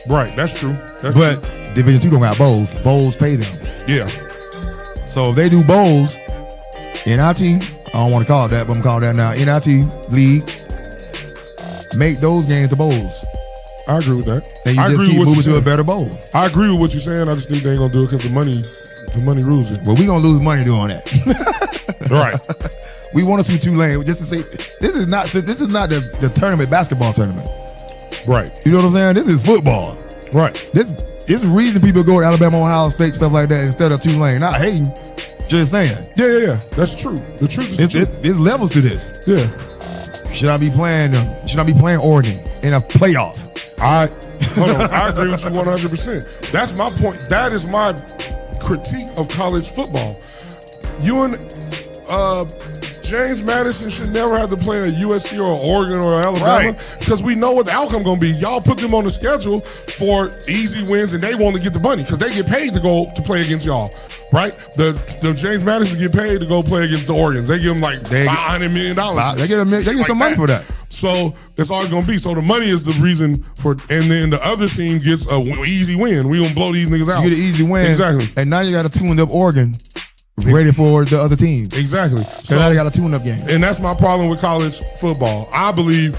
Right, that's true. But Division II don't got bowls. Bowls pay them. Yeah. So if they do bowls, NIT, I don't want to call it that, but I'm calling that now. NIT league, make those games the bowls. I agree with that. And you just keep moving to a better bowl. I agree with what you're saying. I just think they ain't gonna do it because the money rules it. Well, we gonna lose money doing that. Right. We want to see Tulane just to say this is not the tournament basketball tournament. Right. You know what I'm saying? This is football. Right. This It's reason people go to Alabama, Ohio State, stuff like that instead of Tulane. Not hating, just saying. Yeah. That's true. The truth is true. There's levels to this. Yeah. Should I be playing Oregon in a playoff? I agree with you 100%. That's my point. That is my critique of college football. You and James Madison should never have to play a USC or Oregon or Alabama because we know what the outcome going to be. Y'all put them on the schedule for easy wins, and they want to get the money because they get paid to go to play against y'all, right? The James Madison get paid to go play against the Oregons. They give them like $500 million. They get some money for that. So that's all it's going to be. So the money is the reason for, and then the other team gets a easy win. We going to blow these niggas out. You get an easy win. Exactly. And now you got a tuned up Oregon ready for the other team. Exactly. So now they got a tune-up game. And that's my problem with college football. I believe,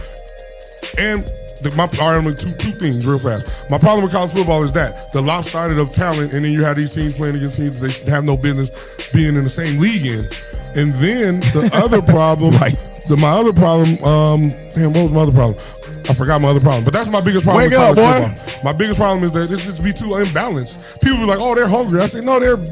and two things real fast. My problem with college football is that the lopsided of talent, and then you have these teams playing against teams they should have no business being in the same league in. And then the other problem, my other problem, what was my other problem? I forgot my other problem. But that's my biggest problem with college football. My biggest problem is that this just be too imbalanced. People be like, oh, they're hungry. I say, no, they're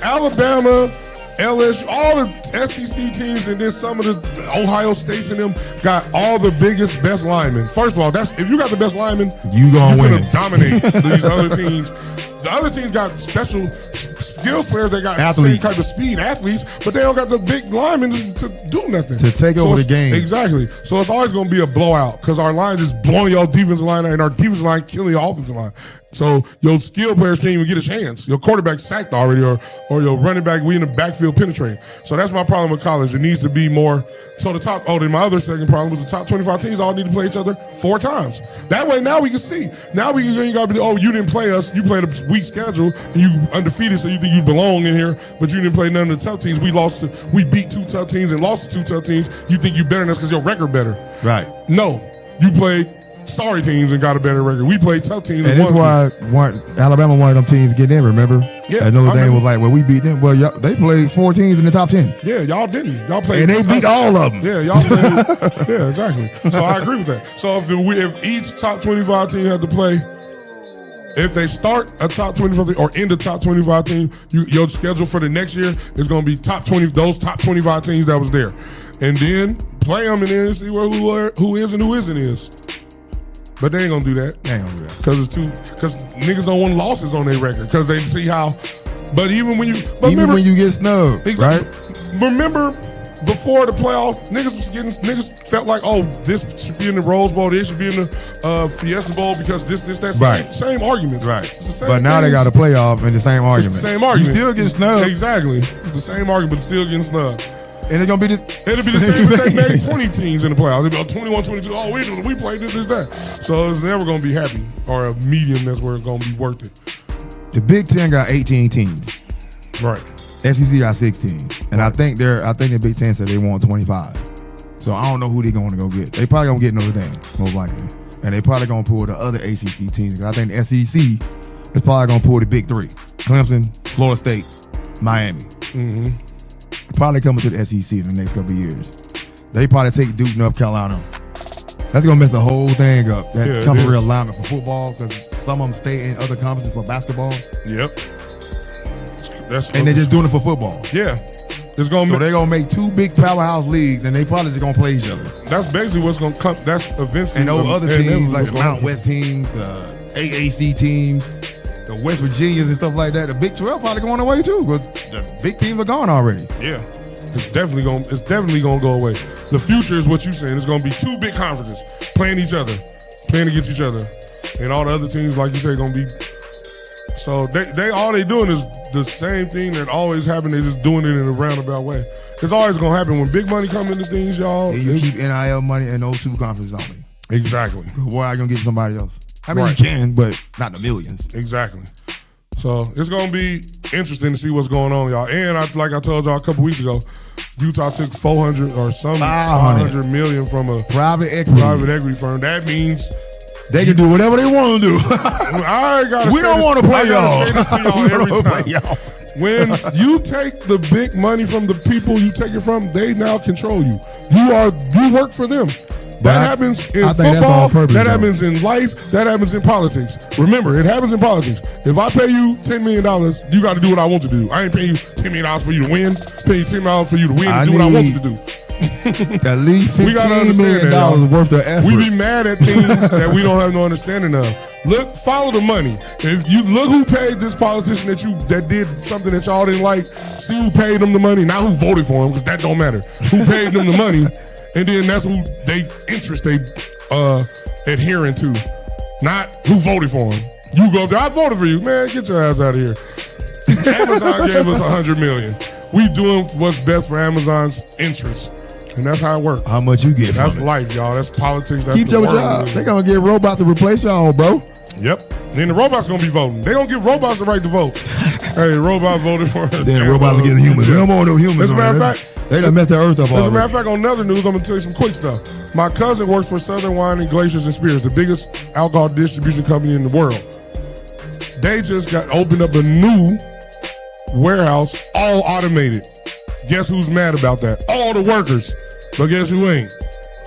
Alabama, LSU, all the SEC teams, and then some of the Ohio States and them got all the biggest, best linemen. First of all, if you got the best linemen, you're gonna dominate these other teams. The other teams got special skills players. They got athletes. Same type of speed athletes, but they don't got the big linemen to do nothing. To take over the game. Exactly. So it's always going to be a blowout because our line is blowing your defensive line out and our defensive line killing your offensive line. So your skill players can't even get a chance. Your quarterback sacked already or your running back, we in the backfield penetrating. So that's my problem with college. It needs to be more. So then my other second problem was the top 25 teams all need to play each other 4 times. That way now we can see. Now you got to be, you didn't play us. You played a weak schedule and you undefeated, so you think you belong in here, but you didn't play none of the tough teams. We beat 2 tough teams and lost to 2 tough teams. You think you better than us because your record better. Right. No. You played sorry teams and got a better record. We played tough teams. And that's why Alabama wanted them teams to get in, remember? Yeah. And Notre Dame was like, well, we beat them. Well, they played 4 teams in the top 10. Yeah, y'all didn't. Y'all played. And they beat all of them. Yeah, y'all played. Yeah, exactly. So I agree with that. So if each top 25 team had to play, if they start a top 25 or in the top 25 team, your schedule for the next year is going to be those top 25 teams that was there. And then play them and then see who is and who isn't is. But they ain't gonna do that. They ain't gonna do that because niggas don't want losses on their record because they see how. But even when you get snubbed, exactly, right? Remember before the playoffs, niggas felt like, oh, this should be in the Rose Bowl, this should be in the Fiesta Bowl because that same arguments. Right. It's the same but now they got a playoff in the same argument. It's the same argument. You still get snubbed. Exactly. It's the same argument, but still getting snubbed. And it's gonna be this. It'll be the same if they made 20 teams in the playoffs. It'll be 21, 22. Oh, we played this, that. So it's never gonna be happy or a medium that's where it's gonna be worth it. The Big Ten got 18 teams. Right. SEC got 16. And I think the Big Ten said they want 25. So I don't know who they're gonna go get. They probably gonna get Notre Dame, most likely. And they probably gonna pull the other ACC teams. I think the SEC is probably gonna pull the big 3. Clemson, Florida State, Miami. Mm-hmm. Probably coming to the SEC in the next couple of years. They probably take Duke, North Carolina. That's gonna mess the whole thing up. That conference realignment for football because some of them stay in other conferences for basketball. Yep. And they're just doing it for football. Yeah. So they're gonna make 2 big powerhouse leagues, and they probably just gonna play each other. That's basically what's gonna come. That's eventually. And those other teams like the Mount West teams, the AAC teams, the West Virginias and stuff like that. The Big 12 probably going away too, but the big teams are gone already. Yeah, it's definitely gonna go away. The future is what you're saying. It's gonna be 2 big conferences playing against each other, and all the other teams, like you say, gonna be. So all they doing is the same thing that always happened. They just doing it in a roundabout way. It's always gonna happen when big money come into things, y'all. And you keep NIL money in those 2 conferences only. Exactly. Why are you gonna get somebody else? I mean, you can, but not the millions. Exactly. So it's going to be interesting to see what's going on, y'all. And like I told y'all a couple weeks ago, Utah took 400 or some 500 million from a private equity firm. That means they can do whatever they want to do. We don't want to play y'all. I gotta say this to y'all every time. When you take the big money from the people you take it from, they now control you. You work for them. That happens in football. That happens in life. That happens in politics. Remember, it happens in politics. If I pay you $10 million, you got to do what I want you to do. I ain't paying you $10 million for you to win. Pay you $10 million for you to win and do what I want you to do. At least $15 million worth of effort. We be mad at things that we don't have no understanding of. Look, follow the money. If you look who paid this politician that did something that y'all didn't like, see who paid them the money, not who voted for him, because that don't matter. Who paid them the money, and then that's who they adhering to, not who voted for him. You go up there, I voted for you. Man, get your ass out of here. Amazon gave us $100 million. We doing what's best for Amazon's interests. And that's how it works. How much you get? That's life, y'all. That's politics. That's keep your job. They're going to get robots to replace y'all, bro. Yep. Then the robots going to be voting. They're going to give robots the right to vote. Hey, robot voted for us. Then robots get the humans. We don't want no humans. As a matter of fact, they done messed the earth up already. As a matter of fact, on another news, I'm going to tell you some quick stuff. My cousin works for Southern Wine and Glaciers and Spirits, the biggest alcohol distribution company in the world. They just opened up a new warehouse, all automated. Guess who's mad about that? All the workers. But guess who ain't?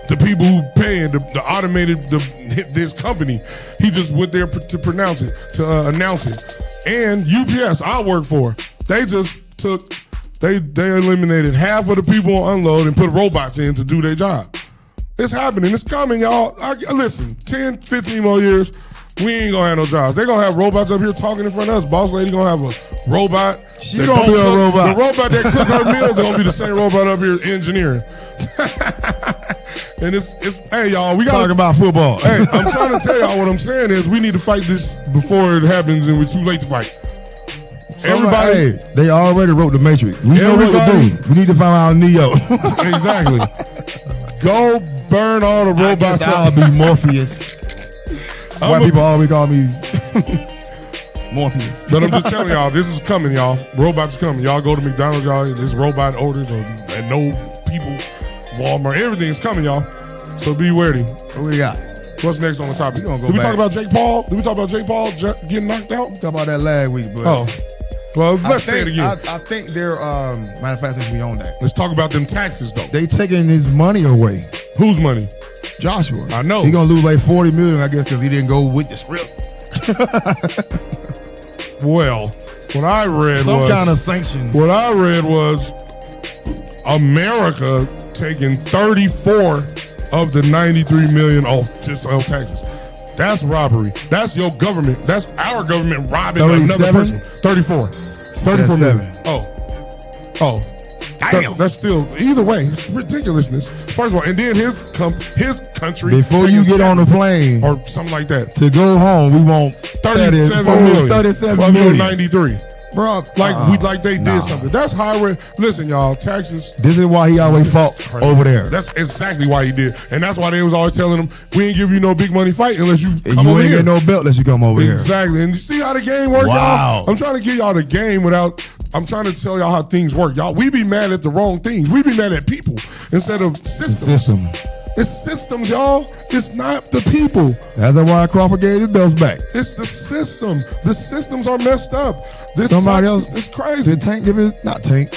The people who paying the automated this company. He just went there to pronounce it, to announce it. And UPS, I work for, they just they eliminated half of the people on unload and put robots in to do their job. It's happening. It's coming, y'all. Listen, 10, 15 more years, we ain't gonna have no jobs. They're gonna have robots up here talking in front of us. Boss lady gonna have a robot. She gonna be a robot. The robot that cook her meals is gonna be the same robot up here engineering. And it's hey y'all, we gotta talk about football. Hey, I'm trying to tell y'all what I'm saying is we need to fight this before it happens and we're too late to fight. Everybody, they already wrote the Matrix. We know what to do. We need to find out Neo. Exactly. Go burn all the robots out. I'll be Morpheus. White people always call me Morpheus. But I'm just telling y'all, this is coming, y'all. Robots coming. Y'all go to McDonald's, y'all. This robot orders and no people. Walmart, everything is coming, y'all. So be wary. What we got? What's next on the topic? Did we talk about Jake Paul? Did we talk about Jake Paul getting knocked out? We talked about that last week, but well, let's say it again. I think they're matter of fact, since we own that. Let's talk about them taxes though. They taking his money away. Whose money? Joshua. I know. He gonna lose like $40 million, I guess, because he didn't go with the script. Well, what I read some kind of sanctions. What I read was America taking 34 of the 93 million off taxes. That's robbery. That's your government. That's our government robbing another person. 34. 34 million. Oh. Damn. That's still, either way, it's ridiculousness. First of all, and then his country. Before you get on the plane. Or something like that. To go home, we want 37 million. 37 million. 93. Bro, they did something. That's high. Listen, y'all, taxes. This is why he always fought over there. That's exactly why he did, and that's why they was always telling him, "We ain't give you no big money fight unless you come over here. You ain't get no belt unless you come over here." Exactly, and you see how the game works, y'all. I'm trying to give y'all the game without. I'm trying to tell y'all how things work, y'all. We be mad at the wrong things. We be mad at people instead of systems. It's systems, y'all. It's not the people. That's why Crawford gave his belts back. It's the system. The systems are messed up. Somebody else is crazy. Did Tank give it? Not Tank.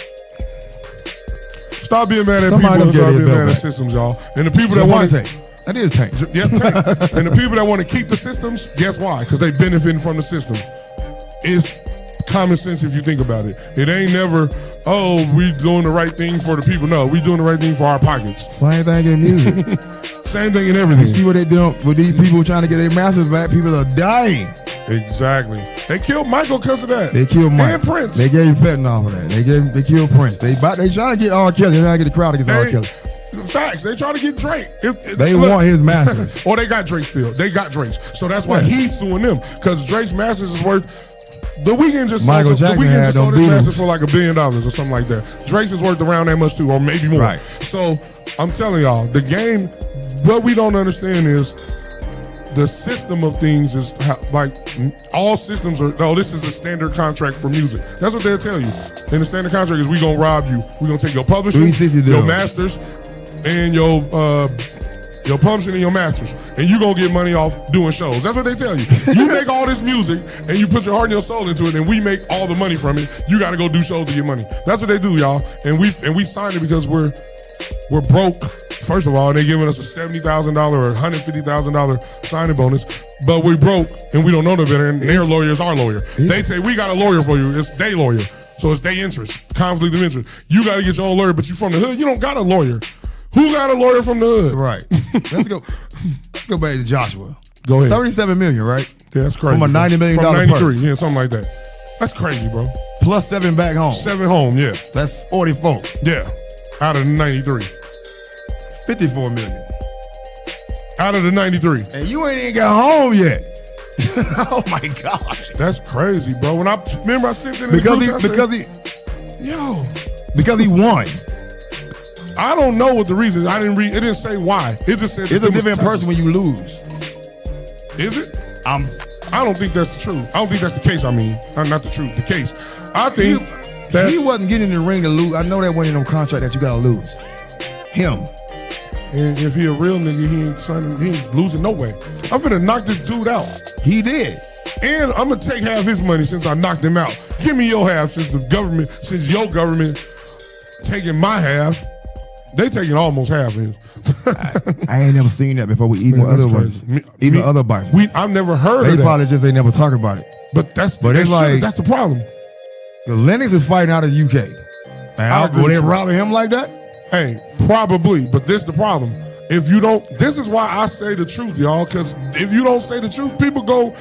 Stop being mad at people. Stop being mad at systems, y'all. And the people that want to Tank. That is Tank. Yeah, Tank. And the people that want to keep the systems, guess why? Because they benefiting from the system. It's common sense if you think about it. It ain't never, we doing the right thing for the people. No, we doing the right thing for our pockets. Same thing in music. Same thing in everything. You see what they doing with these people trying to get their masters back? People are dying. Exactly. They killed Michael because of that. They killed Mike. And Prince. They gave fentanyl for that. They killed Prince. They trying to get R. Kelly. They're trying to get the crowd against R. Kelly. Facts. They trying to get Drake. They want his masters. Or they got Drake still. They got Drake's. So that's why he's suing them. Because Drake's masters is worth. The Weeknd just sold his masters for like $1 billion or something like that. Drake's is worth around that much too, or maybe more. Right. So I'm telling y'all, the game, what we don't understand is the system of things is like all systems are, this is the standard contract for music. That's what they'll tell you. And the standard contract is we gonna rob you. We gonna take your publishing, your masters, and your publishing and your masters, and you gonna get money off doing shows. That's what they tell you. You make all this music and you put your heart and your soul into it, and we make all the money from it. You got to go do shows to get money. That's what they do, y'all. And we signed it because we're broke First of all, they're giving us a $70,000 or $150,000 signing bonus, but we broke and we don't know no better, and their lawyer is our lawyer. They say, we got a lawyer for you. It's their lawyer. So it's their interest, conflict of interest. You got to get your own lawyer, but you from the hood. You don't got a lawyer. Who got a lawyer from the hood? Right. Let's go back to Joshua. Go ahead. $37 million, right? Yeah, that's crazy. From a $90 million From 93, purse. yeah, something like that. That's crazy, bro. Plus 7 back home. 7 home, yeah. That's 44. Yeah, out of the 93. $54 million. Out of the 93. And you ain't even got home yet. Oh my gosh. That's crazy, bro. When I remember I sent it in because he won. I don't know what the reason. I didn't read. It didn't say why. It just said it's a different person when you lose. Is it? I don't think that's the truth. I don't think that's the case. I mean, not the truth. The case. I think that he wasn't getting in the ring to lose. I know that wasn't in no contract that you gotta lose. Him. And if he a real nigga, he ain't signing. He ain't losing no way. I'm finna knock this dude out. He did. And I'm gonna take half his money since I knocked him out. Give me your half since your government taking my half. They taking almost half of his. I ain't never seen that before. Even other ones, even other bikes. I've never heard of that. They probably just ain't never talk about it. But that's like that's the problem. Lennox is fighting out of the UK. And were they robbing him like that? Hey, probably. But this the problem. If you don't, this is why I say the truth, y'all. Because if you don't say the truth, people go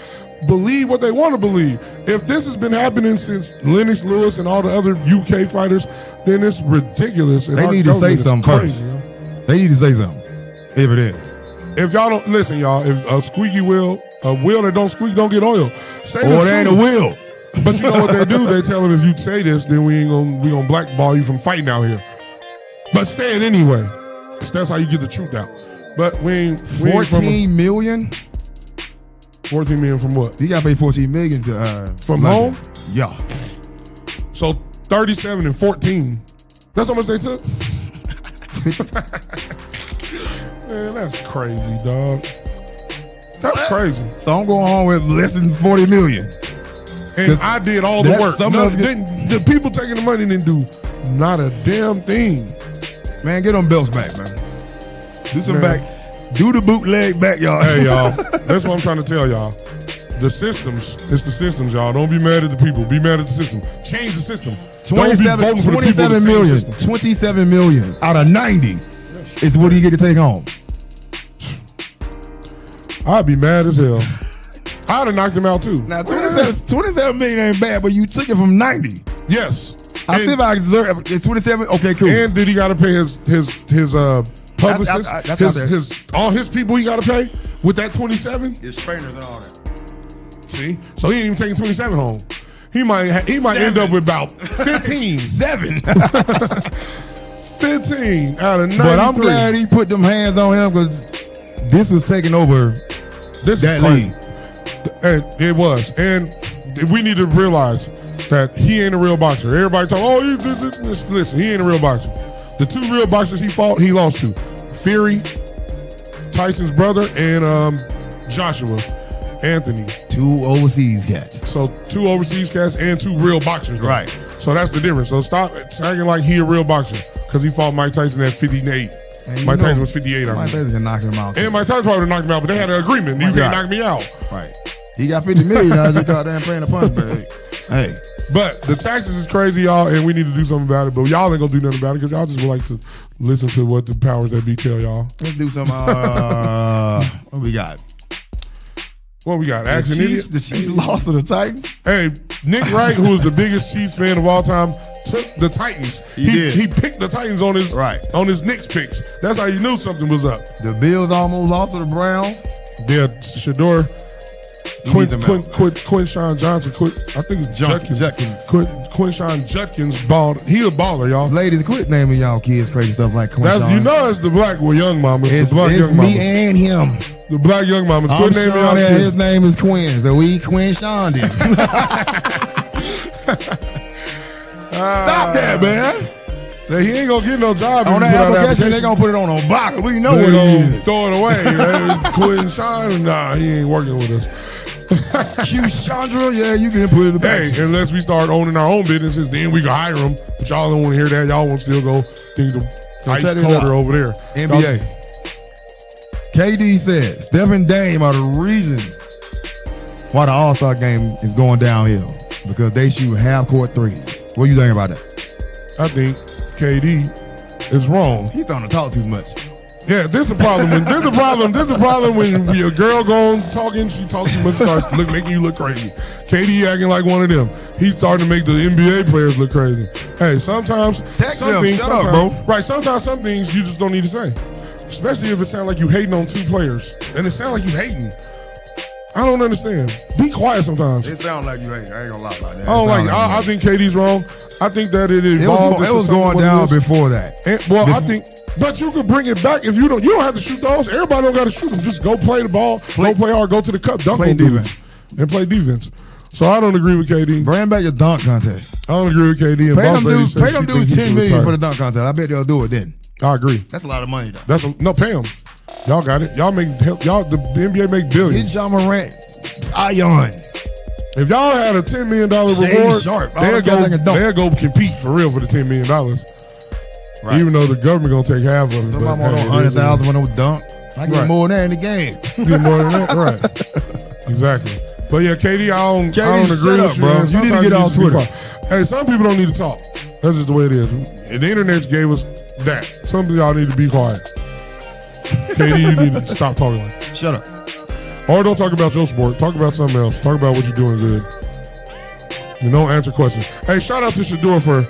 believe what they want to believe. If this has been happening since Lennox Lewis and all the other UK fighters, then it's ridiculous. They need to say something first. They need to say something. If it is. If y'all don't listen, y'all, if a squeaky wheel, a wheel that don't squeak don't get oil. Say the truth. Or it ain't a wheel. But you know what they do? They tell them if you say this, then we gonna blackball you from fighting out here. But say it anyway, because that's how you get the truth out. But we 14 million. 14 million from what? You got to pay 14 million to from home. Yeah. So 37 and 14. That's how much they took. Man, that's crazy, dog. That's crazy. So I'm going home with less than 40 million. And I did all the work. The people taking the money didn't do not a damn thing. Man, get them belts back, man. Do some back. Do the bootleg back, y'all. Hey, y'all. That's what I'm trying to tell y'all. The systems. It's the systems, y'all. Don't be mad at the people. Be mad at the system. Change the system. 27 million. 27 million out of 90 is what you get to take home. I'd be mad as hell. I'd have knocked him out too. Now 27 million ain't bad, but you took it from 90. Yes. I see if I deserve it. 27. Okay, cool. And did he got to pay his publicist, all his people he got to pay with that 27? His trainers and all that. See, so he ain't even taking 27 home. He might end up with about 15. 7. 15 out of 93. But I'm glad he put them hands on him because this was taking over that league. And it was. And we need to realize that he ain't a real boxer. Everybody talk, listen, he ain't a real boxer. The 2 real boxers he fought, he lost to. Fury, Tyson's brother, and Joshua Anthony. 2 overseas cats. So 2 overseas cats and 2 real boxers. Right. So that's the difference. So stop acting like he a real boxer because he fought Mike Tyson at 58. Mike Tyson was 58. Mike Tyson can knock him out. And Mike Tyson probably would knock him out, but they had an agreement. You can't knock me out. Right. He got 50 million. I just goddamn paying the punch bag. Hey. But the taxes is crazy, y'all, and we need to do something about it. But y'all ain't gonna do nothing about it because y'all just would like to listen to what the powers that be tell y'all. Let's do some. What we got? What we got? Action Idiot. The Chiefs lost to the Titans. Hey, Nick Wright, who is the biggest Chiefs fan of all time, took the Titans. He picked the Titans on his Knicks picks. That's how you knew something was up. The Bills almost lost to the Browns. Yeah, Shador. Quinshawn Johnson. I think it's Judkins. Quinshawn Judkins balled. He a baller, y'all. Ladies, quit naming y'all kids crazy stuff like Quinshawn. You know it's the black young mama. It's young me and him. The black young mama. I'm sure that his name is Quinn, so we Quinshawned him. Stop that, man. He ain't gonna get no job. On that application, they're gonna put it on a box. We know what he is. Throw it away. Quinshawn, nah, he ain't working with us. Q Chandra, yeah, you can put it in the back. Hey, unless we start owning our own businesses, then we can hire them. But y'all don't want to hear that. Y'all want to still go think the So ice check this colder out. over there. NBA. KD said Steph and Dame are the reason why the All-Star game is going downhill because they shoot half-court threes. What do you think about that? I think KD is wrong. He's starting to talk too much. Yeah, this is the problem. This is the problem when your girl going talking, she talks too much, starts making you look crazy. KD acting like one of them. He's starting to make the NBA players look crazy. Hey, sometimes some things, shut up, bro. Right, sometimes some things you just don't need to say. Especially if it sounds like you hating on two players. And it sounds like you hating. I don't understand. Be quiet sometimes. It sounds like you hate. I ain't gonna lie about that. I don't like it. I think KD's wrong. I think that it evolved. It was going down before that. I think, but you could bring it back if you don't. You don't have to shoot those. Everybody don't got to shoot them. Just go play the ball. Go play hard. Go to the cup. Dunk on dudes and play defense. So I don't agree with KD. Bring back your dunk contest. I don't agree with KD. And pay them dudes $10 million for the dunk contest. I bet they'll do it then. I agree. That's a lot of money though. No, pay them. Y'all got it. The NBA make billions. Hit John Morant, Zion. If y'all had a $10 million reward, they'll go compete for real for the $10 million. Right. Even though the government gonna take half of it. Somebody want $100,000 for no dunk. I get more than that in the game. Get more than that, right? Exactly. But yeah, KD, I don't agree with you, bro. You need to get on Twitter. Hey, some people don't need to talk. That's just the way it is. And the internet gave us that. Some of y'all need to be quiet. KD, you need to stop talking. Shut up. Or don't talk about your sport. Talk about something else. Talk about what you're doing good. And don't answer questions. Hey, shout out to Shador for,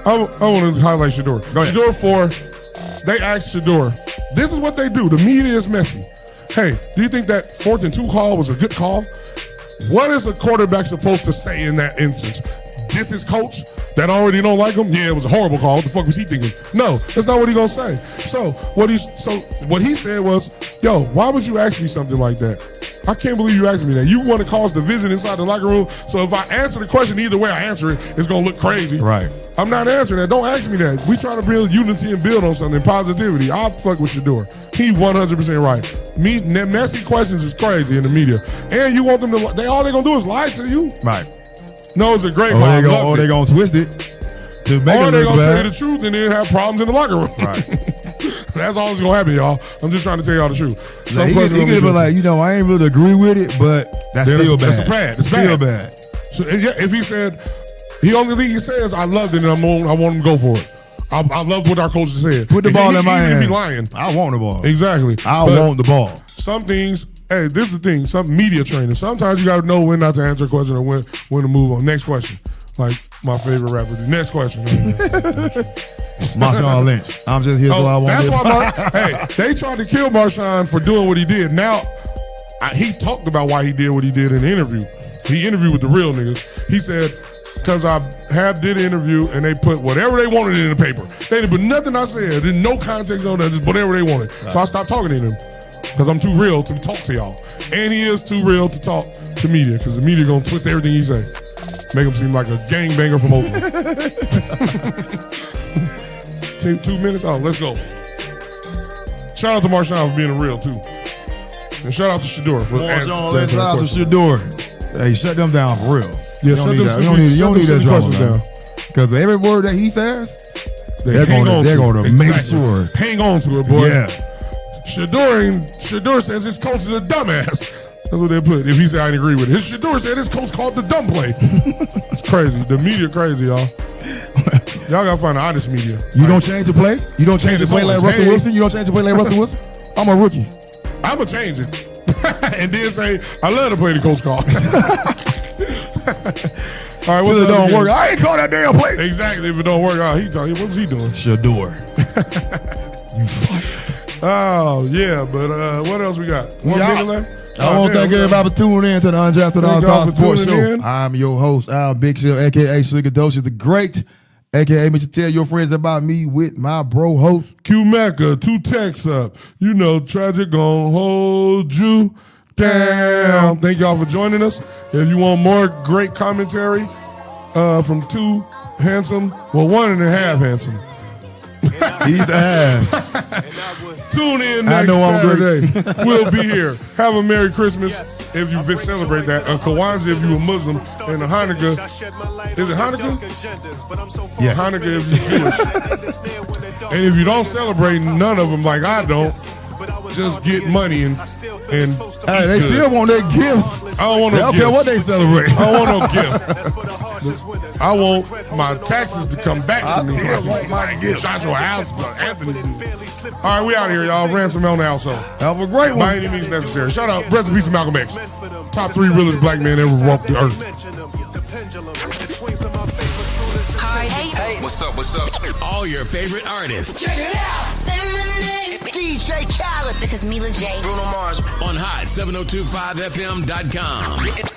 I want to highlight Shador. Shador they asked Shador, this is what they do. The media is messy. Hey, do you think that 4th and 2 call was a good call? What is a quarterback supposed to say in that instance? This is coach that already don't like him? Yeah, it was a horrible call. What the fuck was he thinking? No, that's not what he gonna say. So what he said was, yo, why would you ask me something like that? I can't believe you asked me that. You want to cause division inside the locker room, so if I answer the question either way I answer it, it's gonna look crazy. Right. I'm not answering that. Don't ask me that. We trying to build unity and build on something, positivity. I'll fuck with Shador. He 100% right. Messy questions is crazy in the media. And you want them to, all they gonna do is lie to you. Right. No, it's a great call. Or they gonna twist it to make or it they look gonna bad. tell you the truth and then have problems in the locker room. Right. That's all that's gonna happen, y'all. I'm just trying to tell y'all the truth. He could be like, I ain't really agree with it, but that's still bad. That's bad. It's still bad. So if he said, the only thing he says, I loved it and I want him to go for it. I loved what our coaches said. Put the ball in my hand. Even if he lying. I want the ball. Exactly. I want the ball. Some things, hey, this is the thing. Some media training. Sometimes you got to know when not to answer a question or when to move on. Next question. Like my favorite rapper. The next question. Marshawn Lynch. I'm just here so I want that's why they tried to kill Marshawn for doing what he did. Now, he talked about why he did what he did in the interview. He interviewed with the real niggas. He said, because I did an interview and they put whatever they wanted in the paper. They didn't put nothing I said. There's no context on that. Just whatever they wanted. Right. So I stopped talking to them because I'm too real to talk to y'all. And he is too real to talk to media because the media going to twist everything he say. Make him seem like a gangbanger from Oakland. 2 minutes? Oh, let's go. Shout out to Marshawn for being real, too. And shout out to Shador for Marshawn, shout out to Shador. Hey, shut them down for real. Yeah, you don't need that drama down. Because every word that he says, they're going to make sure. Hang on to it, boy. Yeah. Shador says his coach is a dumbass. That's what they put. If he said I didn't agree with it. Shador said his coach called the dumb play. It's crazy. The media crazy, y'all. Y'all gotta find the honest media. You don't change the play? You don't change the play like Russell Wilson? You don't change the play like Russell Wilson? I'm a rookie. I'ma change it. And then say, I love to play the coach call. All right, what's it don't work. I ain't call that damn play. Exactly. If it don't work out, what was he doing? Shador. You fuck. Oh, yeah, but what else we got? 1 minute left? I want to thank everybody for tuning in to the Undrafted Allstarz Sports Show. I'm your host, Al Big Show, a.k.a. Sugar Docious the Great, a.k.a. Mr. Tell your friends about me with my bro host. Q Mecca, 2 texts up. You know, tragic gon' hold you down. Thank y'all for joining us. If you want more great commentary from 2 handsome, well, 1.5 handsome. He's the half. Tune in next Saturday. We'll be here. Have a Merry Christmas if you celebrate that. A Kwanzaa if you're a Muslim. And a Hanukkah. Is it Hanukkah? Yeah. Hanukkah if you're Jewish. And if you don't celebrate none of them like I don't, just get money and hey, they still want their gifts. I don't want no gifts. They don't care what they celebrate. I don't want no gifts. I want my taxes to come back to me. I want my gifts. Joshua Anthony. All right, we out here, y'all. Ransom on also. Have a great one. By any means necessary. Shout out. Rest in peace to Malcolm X. Top 3 realest black man ever walked the earth. Hi. Hey. What's up? All your favorite artists. Check it out. Say my name. DJ Khaled. This is Mila J. Bruno Mars. On hot 7025fm.com.